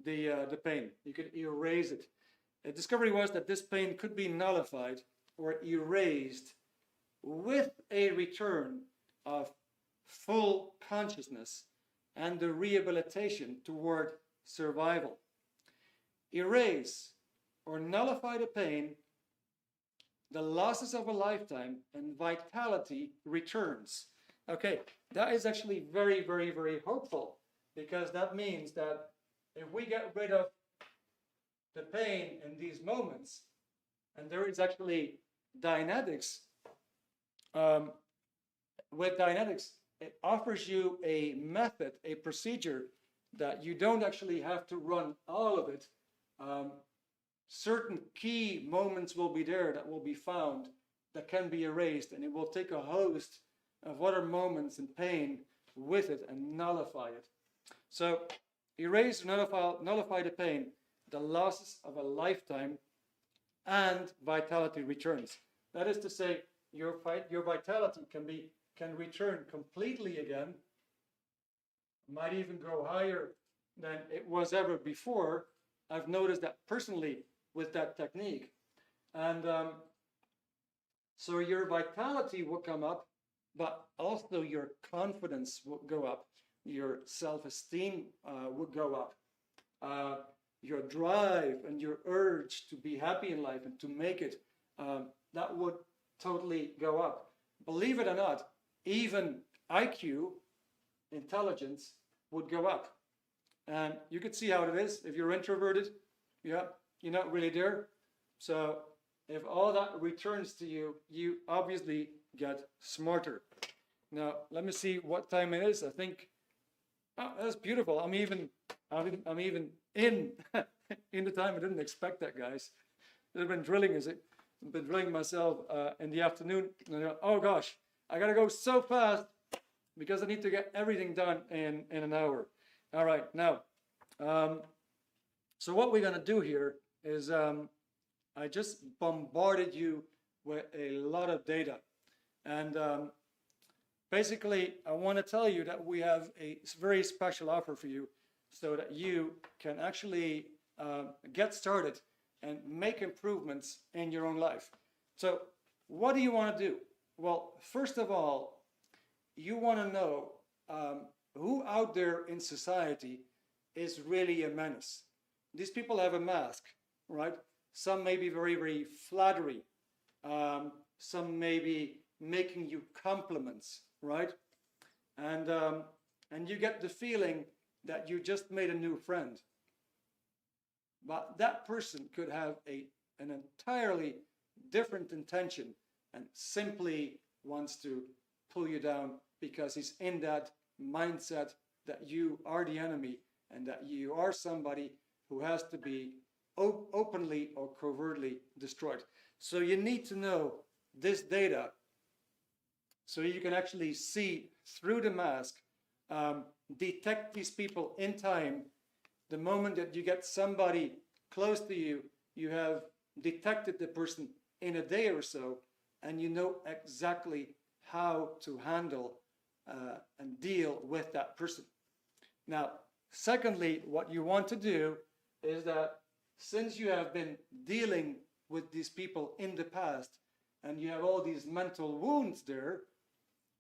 the pain. You could erase it. A discovery was that this pain could be nullified or erased with a return of full consciousness and the rehabilitation toward survival. Erase or nullify the pain, the losses of a lifetime, and vitality returns. Okay, that is actually very, very, very hopeful, because that means that if we get rid of the pain in these moments, and there is actually Dianetics, with Dianetics, it offers you a method, a procedure that you don't actually have to run all of it. Certain key moments will be there that will be found that can be erased, and it will take a host of other moments in pain with it and nullify it. So erase, nullify the pain, the losses of a lifetime, and vitality returns. That is to say, your vitality can return completely again, might even go higher than it was ever before. I've noticed that personally with that technique. And so your vitality will come up, but also your confidence will go up. Your self-esteem will go up. Your drive and your urge to be happy in life and to make it, that would totally go up. Believe it or not, even IQ, intelligence, would go up. And you could see how it is. If you're introverted, yeah, you're not really there. So if all that returns to you, you obviously get smarter. Now, let me see what time it is. I think, oh, that's beautiful. I'm even in in the time. I didn't expect that, guys. I've been drilling, I've been drilling myself in the afternoon. And oh gosh, I gotta go so fast because I need to get everything done in an hour. All right, now, so what we're gonna do here is I just bombarded you with a lot of data, and basically I want to tell you that we have a very special offer for you, so that you can actually get started and make improvements in your own life. So what do you want to do? Well, first of all, you want to know who out there in society is really a menace. These people have a mask, right? Some may be very, very flattery. Some may be making you compliments, right? And you get the feeling that you just made a new friend. But that person could have an entirely different intention and simply wants to pull you down because he's in that mindset that you are the enemy and that you are somebody who has to be openly or covertly destroyed. So you need to know this data So you can actually see through the mask, detect these people in time. The moment that you get somebody close to you, you have detected the person in a day or so, and you know exactly how to handle and deal with that person. Now, secondly, what you want to do is that since you have been dealing with these people in the past and you have all these mental wounds there,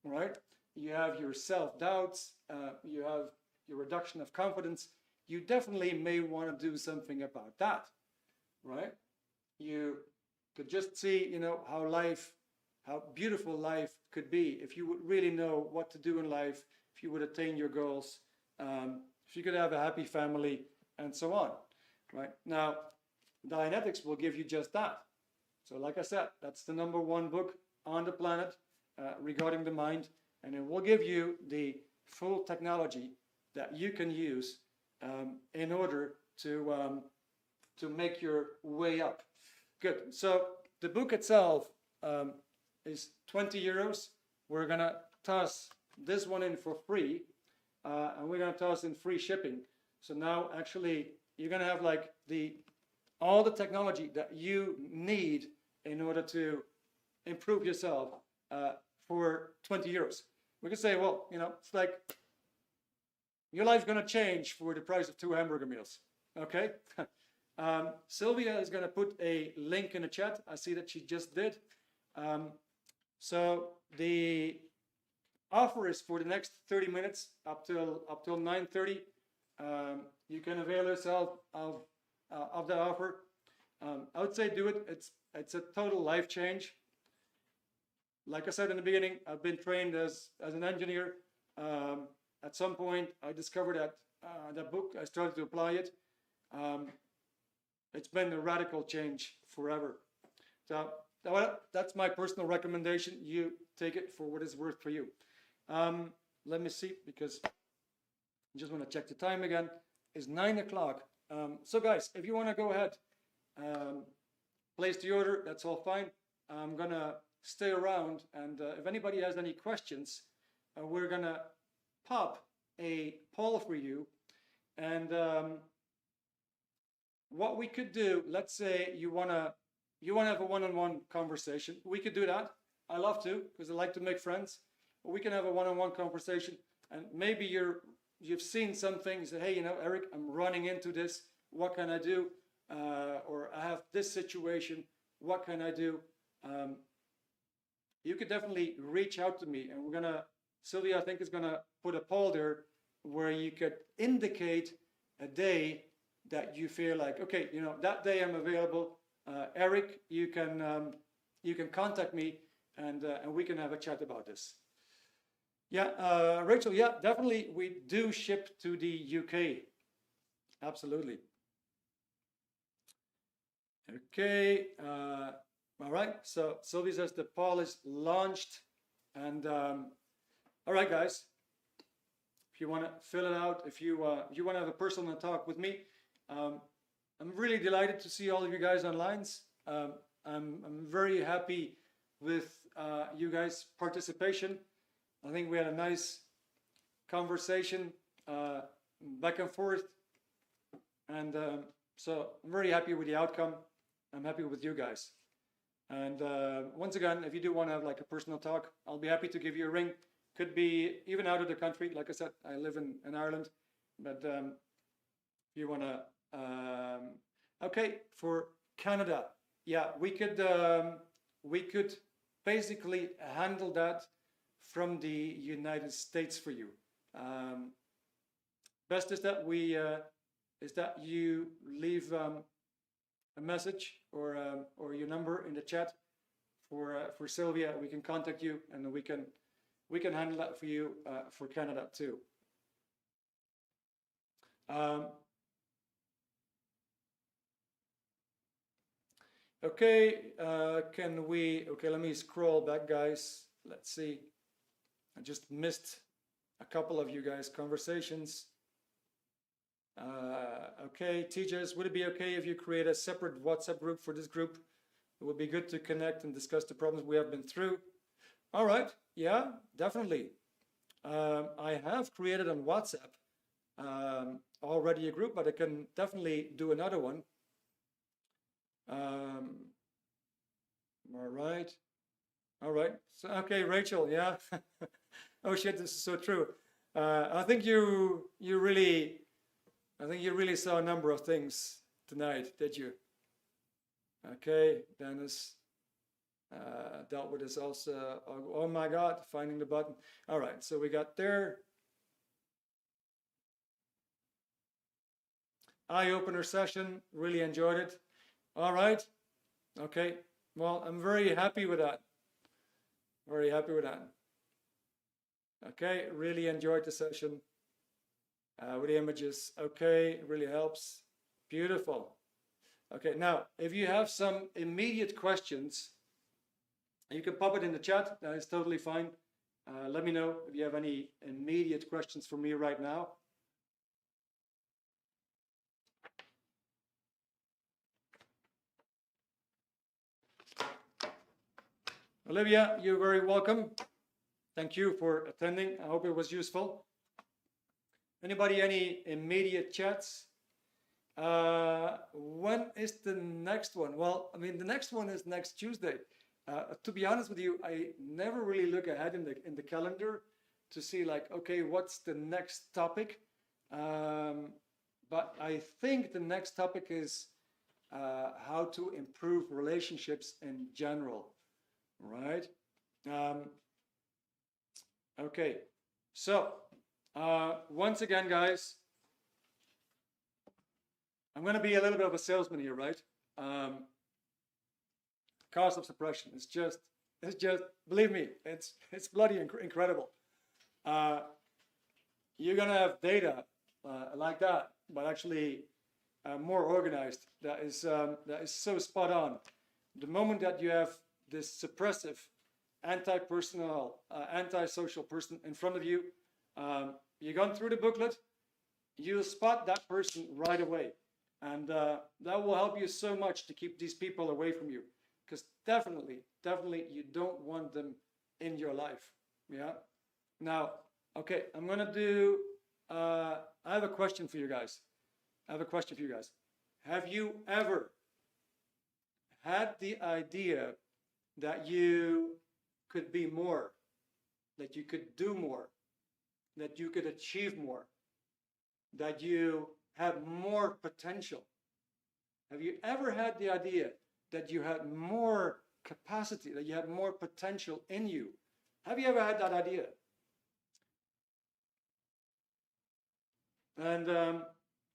right? You have your self-doubts, you have your reduction of confidence, you definitely may want to do something about that, right? You could just see, you know, how beautiful life could be if you would really know what to do in life, if you would attain your goals, if you could have a happy family, and so on, right? Now, Dianetics will give you just that. So like I said, that's the #1 book on the planet regarding the mind, and it will give you the full technology that you can use in order to make your way up. Good. So the book itself is 20 euros. We're gonna toss this one in for free, and we're gonna toss in free shipping. So now actually you're gonna have like all the technology that you need in order to improve yourself for 20 euros. We could say, well, you know, it's like your life's gonna change for the price of 2 hamburger meals. Okay. Sylvia is going to put a link in the chat. I see that she just did. So the offer is for the next 30 minutes up till 9:30. You can avail yourself of the offer. I would say do it. It's a total life change. Like I said in the beginning, I've been trained as an engineer. At some point, I discovered that book. I started to apply it. It's been a radical change forever. So that's my personal recommendation. You take it for what it's worth for you. Let me see, because I just want to check the time again. It's 9 o'clock. So guys, if you want to go ahead, place the order, that's all fine. I'm going to stay around, and if anybody has any questions, we're going to pop a poll for you. And what we could do, let's say you wanna have a one-on-one conversation. We could do that. I love to, because I like to make friends. But we can have a one-on-one conversation, and maybe you've seen something. You say, hey, you know, Erik, I'm running into this. What can I do? Or I have this situation. What can I do? You could definitely reach out to me, and Sylvia, I think, is gonna put a poll there where you could indicate a day that you feel like, okay, you know, that day I'm available. Erik, you can contact me, and we can have a chat about this. Yeah, Rachel, yeah, definitely, we do ship to the UK. Absolutely. Okay, all right, so Sylvie says the poll is launched, and all right, guys, if you want to fill it out, if you want to have a personal talk with me, I'm really delighted to see all of you guys online. I'm very happy with you guys' participation. I think we had a nice conversation back and forth, and so I'm very happy with the outcome. I'm happy with you guys. And once again, if you do want to have like a personal talk, I'll be happy to give you a ring. Could be even out of the country. Like I said, I live in Ireland, but if you want to, okay, for Canada, yeah, we could basically handle that from the United States for you. Best is that you leave a message or your number in the chat for Sylvia. We can contact you, and we can handle that for you for Canada too. Okay, let me scroll back, guys. Let's see. I just missed a couple of you guys' conversations. Okay, teachers, would it be okay if you create a separate WhatsApp group for this group? It would be good to connect and discuss the problems we have been through. All right, Yeah, definitely. I have created on WhatsApp already a group, but I can definitely do another one. All right. All right. So, okay, Rachel, yeah. Oh shit, this is so true. I think you really saw a number of things tonight, did you? Okay, Dennis dealt with this also. Oh my God, finding the button. All right, so we got there. Eye-opener session, really enjoyed it. All right, okay. Well, I'm very happy with that. Very happy with that. Okay, really enjoyed the session with the images. Okay, really helps. Beautiful. Okay, now, if you have some immediate questions, you can pop it in the chat. That is totally fine. Let me know if you have any immediate questions for me right now. Olivia, you're very welcome. Thank you for attending. I hope it was useful. Anybody, any immediate chats? When is the next one? Well, I mean, the next one is next Tuesday. To be honest with you, I never really look ahead in the calendar to see like, okay, what's the next topic? But I think the next topic is how to improve relationships in general, right? Okay, so once again, guys, I'm going to be a little bit of a salesman here, right? Cause of suppression. It's just, believe me, it's bloody incredible. You're going to have data like that, but actually more organized. That is so spot on. The moment that you have this suppressive, anti-personal, anti-social person in front of you, you've gone through the booklet, you'll spot that person right away. And that will help you so much to keep these people away from you. Because definitely, you don't want them in your life. Yeah. Now, okay, I'm going to do, I have a question for you guys. Have you ever had the idea that you could be more, that you could do more, that you could achieve more, that you have more potential? Have you ever had the idea that you had more capacity, that you had more potential in you? Have you ever had that idea? And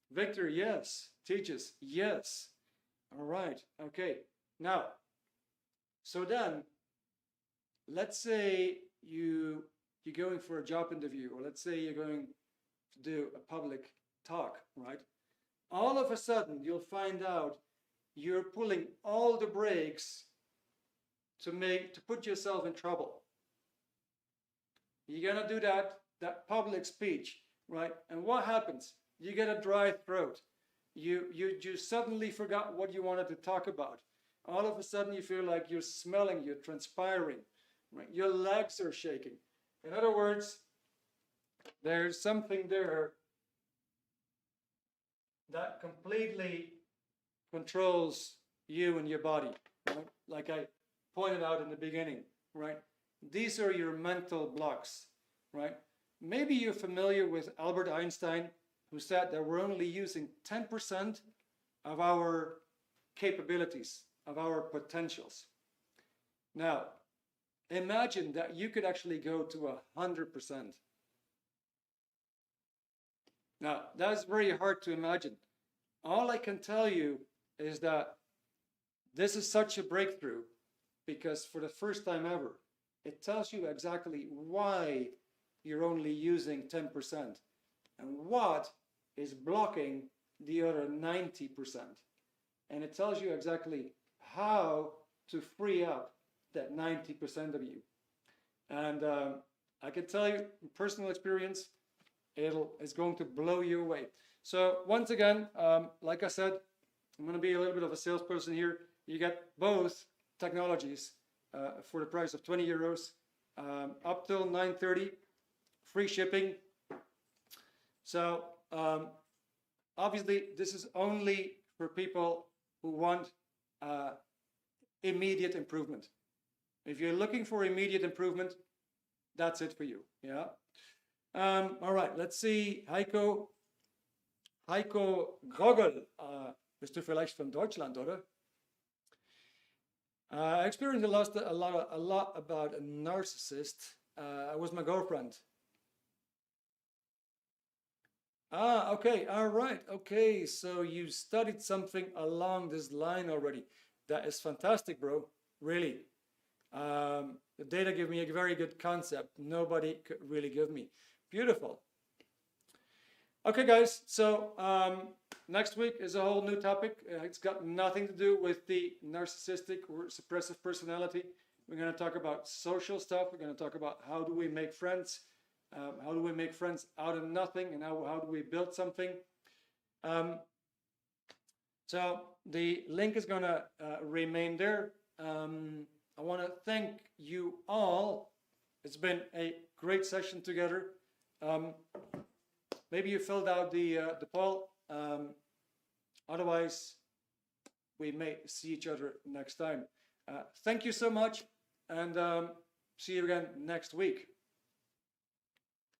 Victor, yes. Teaches, yes. All right, okay. Now, so then, let's say you're going for a job interview, or let's say you're going to do a public talk, right? All of a sudden, you'll find out you're pulling all the brakes to put yourself in trouble. You're gonna do that public speech, right? And what happens? You get a dry throat. You suddenly forgot what you wanted to talk about. All of a sudden, you feel like you're smelling, you're transpiring, right? Your legs are shaking. In other words, there's something there that completely controls you and your body, right? Like I pointed out in the beginning, right? These are your mental blocks, right? Maybe you're familiar with Albert Einstein, who said that we're only using 10% of our capabilities, of our potentials. Now, imagine that you could actually go to 100%. Now, that's very hard to imagine. All I can tell you is that this is such a breakthrough because for the first time ever, it tells you exactly why you're only using 10% and what is blocking the other 90%. And it tells you exactly how to free up that 90% of you. And I can tell you from personal experience, it's going to blow you away. So once again, like I said, I'm going to be a little bit of a salesperson here. You get both technologies for the price of 20 euros. up till 9:30, free shipping. So obviously this is only for people who want immediate improvement. If you're looking for immediate improvement, that's it for you. Yeah. All right. Let's see. Heiko Grogel. Bist du vielleicht von Deutschland, oder? I experienced a lot about a narcissist. I was my girlfriend. Ah, okay, all right, okay. So you studied something along this line already. That is fantastic, bro. Really. The data give me a very good concept. Nobody could really give me. Beautiful. Okay, guys. So next week is a whole new topic. It's got nothing to do with the narcissistic or suppressive personality. We're going to talk about social stuff. We're going to talk about how do we make friends. How do we make friends out of nothing, and how do we build something? So the link is going to remain there. I want to thank you all. It's been a great session together. Maybe you filled out the poll. Otherwise, we may see each other next time. Thank you so much, and see you again next week.